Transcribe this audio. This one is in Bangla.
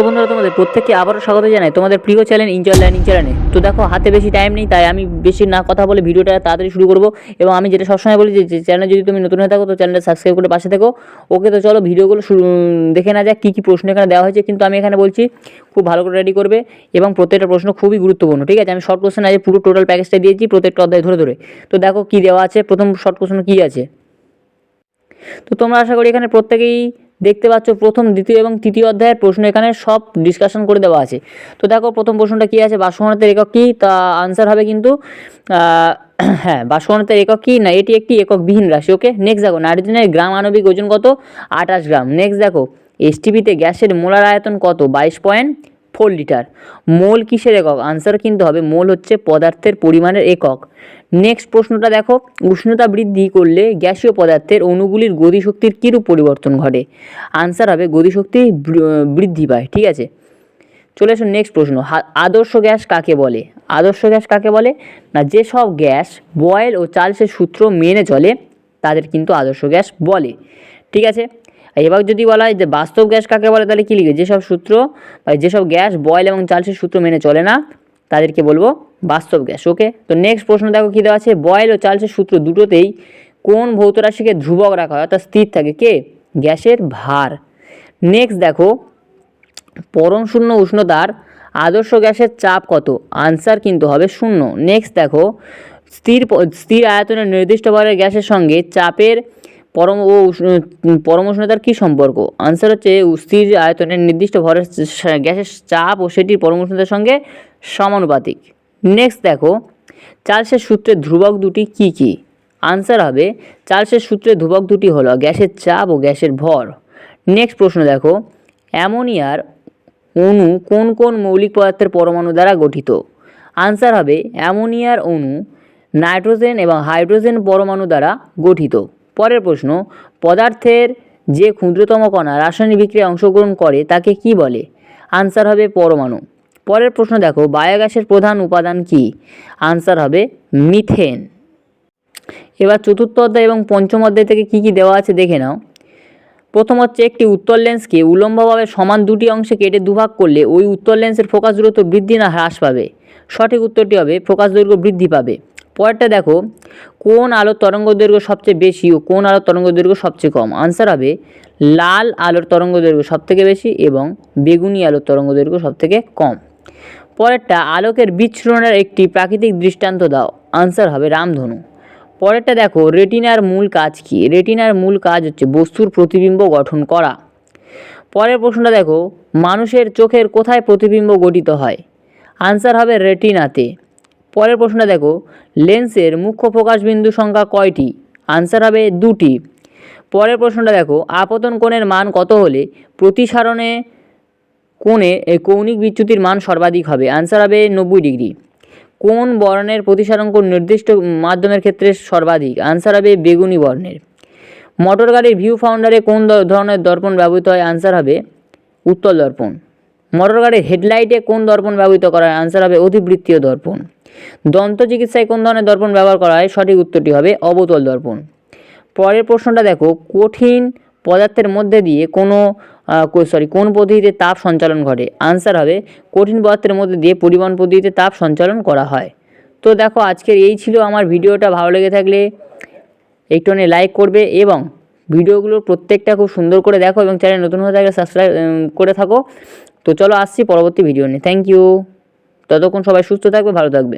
বন্ধুরা, তোমাদের প্রত্যেককে আবারও স্বাগত জানাই তোমাদের প্রিয় চ্যানেল এনজয় লার্নিং চ্যানেলে। তো দেখো, হাতে বেশি টাইম নেই, তাই আমি বেশি না কথা বলে ভিডিওটা তাড়াতাড়ি শুরু করবো। এবং আমি যেটা সবসময় বলি যে চ্যানেলে যদি তুমি নতুন হয়ে থাকো তো চ্যানেলটা সাবস্ক্রাইব করে পাশে থেকো। ওকে, তো চলো ভিডিওগুলো দেখে না যাক কী কী প্রশ্ন এখানে দেওয়া হয়েছে। কিন্তু আমি এখানে বলছি খুব ভালো করে রেডি করবে এবং প্রত্যেকটা প্রশ্ন খুবই গুরুত্বপূর্ণ, ঠিক আছে? আমি শর্ট কোশ্চেন আজ পুরো টোটাল প্যাকেজটা দিয়েছি প্রত্যেকটা অধ্যায় ধরে ধরে। তো দেখো কী দেওয়া আছে, প্রথম শর্ট কোশ্চেন কী আছে। তো তোমরা আশা করি এখানে প্রত্যেকেই দেখতে পাচ্ছ প্রথম, দ্বিতীয় এবং তৃতীয় অধ্যায়ের প্রশ্ন এখানে সব ডিসকাশন করে দেওয়া আছে। তো দেখো প্রথম প্রশ্নটা কী আছে, বাষ্পঘনত্বের একক কী, তা আনসার হবে কিন্তু হ্যাঁ, বাষ্পঘনত্বের একক কী না, এটি একটি এককবিহীন রাশি। ওকে, নেক্সট দেখো, নাইট্রোজেনের গ্রাম আণবিক ওজন কত, 28 গ্রাম। নেক্সট দেখো, এসটিপিতে গ্যাসের মোলার আয়তন কত, 22.4 লিটার। মোল কিসের একক, আনসার কিন্তু হবে মোল হচ্ছে পদার্থের পরিমাণের একক। নেক্সট প্রশ্নটা দেখো, উষ্ণতা বৃদ্ধি করলে গ্যাসীয় পদার্থের অণুগুলির গতিশক্তির কীরূপ পরিবর্তন ঘটে, আনসার হবে গতিশক্তি বৃদ্ধি পায়, ঠিক আছে? চলে আসুন নেক্সট প্রশ্ন, আদর্শ গ্যাস কাকে বলে। আদর্শ গ্যাস কাকে বলে না, যেসব গ্যাস বয়েল ও চার্লসের সূত্র মেনে চলে তাদের কিন্তু আদর্শ গ্যাস বলে, ঠিক আছে? এবার যদি বলা হয় যে বাস্তব গ্যাস কাকে বলে, তাহলে কী লিখবে, যেসব সূত্র বা যেসব গ্যাস বয়েল এবং চার্লসের সূত্র মেনে চলে না তাদেরকে বলবো বাস্তব গ্যাস। ওকে, তো নেক্সট প্রশ্ন দেখো কী দেওয়া আছে, বয়েল ও চার্লসের সূত্র দুটোতেই কোন ভৌত রাশিকে ধ্রুবক রাখা হয় অর্থাৎ স্থির থাকে, কে, গ্যাসের ভার। নেক্সট দেখো, পরম শূন্য উষ্ণতার আদর্শ গ্যাসের চাপ কত, আনসার কিন্তু হবে 0। নেক্সট দেখো, স্থির আয়তনের নির্দিষ্ট ভরের গ্যাসের সঙ্গে চাপের পরম উষ্ণতার কী সম্পর্ক, আনসার হচ্ছে স্থির আয়তনের নির্দিষ্ট ভরের গ্যাসের চাপ ও সেটির পরম উষ্ণতার সঙ্গে সমানুপাতিক। নেক্সট দেখো, চার্লসের সূত্রের ধ্রুবক দুটি কী কী, আনসার হবে চার্লসের সূত্রের ধ্রুবক দুটি হলো গ্যাসের চাপ ও গ্যাসের ভর। নেক্সট প্রশ্ন দেখো, অ্যামোনিয়ার অণু কোন কোন মৌলিক পদার্থের পরমাণু দ্বারা গঠিত, আনসার হবে অ্যামোনিয়ার অণু নাইট্রোজেন এবং হাইড্রোজেন পরমাণু দ্বারা গঠিত। পরের প্রশ্ন, পদার্থের যে ক্ষুদ্রতম কণা রাসায়নিক বিক্রিয়ায় অংশগ্রহণ করে তাকে কি বলে, আনসার হবে পরমাণু। পরের প্রশ্ন দেখো, বায়োগ্যাসের প্রধান উপাদান কি, আনসার হবে মিথেন। এবার চতুর্থ অধ্যায় এবং পঞ্চম অধ্যায় থেকে কী কী দেওয়া আছে দেখে নাও। প্রথম হচ্ছে, একটি উত্তল লেন্সকে উলম্বভাবে সমান দুটি অংশে কেটে দুভাগ করলে ওই উত্তল লেন্সের ফোকাস দূরত্ব বৃদ্ধি না হ্রাস পাবে, সঠিক উত্তরটি হবে ফোকাস দৈর্ঘ্য বৃদ্ধি পাবে। পরেরটা দেখো, কোন আলোর তরঙ্গ দৈর্ঘ্য সবচেয়ে বেশি ও কোন আলোর তরঙ্গ দৈর্ঘ্য সবচেয়ে কম, আনসার হবে লাল আলোর তরঙ্গ দৈর্ঘ্য সবথেকে বেশি এবং বেগুনি আলোর তরঙ্গ দৈর্ঘ্য সবথেকে কম। পরেরটা, আলোকের বিচ্ছুরণের একটি প্রাকৃতিক দৃষ্টান্ত দাও, আনসার হবে রামধনু। পরেরটা দেখো, রেটিনার মূল কাজ কি, রেটিনার মূল কাজ হচ্ছে বস্তুর প্রতিবিম্ব গঠন করা। পরের প্রশ্নটা দেখো, মানুষের চোখের কোথায় প্রতিবিম্ব গঠিত হয়, আনসার হবে রেটিনাতে। পরের প্রশ্নটা দেখো, লেন্সের মুখ্য প্রকাশ বিন্দু সংখ্যা কয়টি, আনসার হবে 2টি। পরের প্রশ্নটা দেখো, আপতন কোণের মান কত হলে প্রতিসারণে কোণে কৌণিক বিচ্যুতির মান সর্বাধিক হবে, আনসার হবে 90 ডিগ্রি। কোন বর্ণের প্রতিসারণ কোণ নির্দিষ্ট মাধ্যমের ক্ষেত্রে সর্বাধিক, আনসার হবে বেগুনি বর্ণের। মোটর গাড়ির ভিউ ফাউন্ডারে কোন ধরনের দর্পণ ব্যবহৃত হয়, আনসার হবে উত্তল দর্পণ। মোটর গাড়ির হেডলাইটে কোন দর্পণ ব্যবহৃত করা হয়, আনসার হবে অধিবৃত্তীয় দর্পণ। দন্ত চিকিৎসায় কোন ধরনের দর্পণ ব্যবহার করা হয়, সঠিক উত্তরটি হবে অবতল দর্পণ। পরের প্রশ্নটা দেখো, কঠিন পদার্থের মধ্যে দিয়ে কোন পদ্ধতিতে তাপ সঞ্চালন ঘটে, আনসার হবে কঠিন পদার্থের মধ্যে দিয়ে পরিবহন পদ্ধতিতে তাপ সঞ্চালন করা হয়। তো দেখো, আজকের এই ছিল আমার ভিডিওটা। ভালো লেগে থাকলে একটু লাইক করবে এবং ভিডিওগুলো প্রত্যেকটা খুব সুন্দর করে দেখো এবং চ্যানেল নতুন হয়ে থাকলে সাবস্ক্রাইব করে থাকো। তো চলো আসছি পরবর্তী ভিডিও নিয়ে। Thank you. ততক্ষণ সবাই সুস্থ থাকবে, ভালো থাকবে।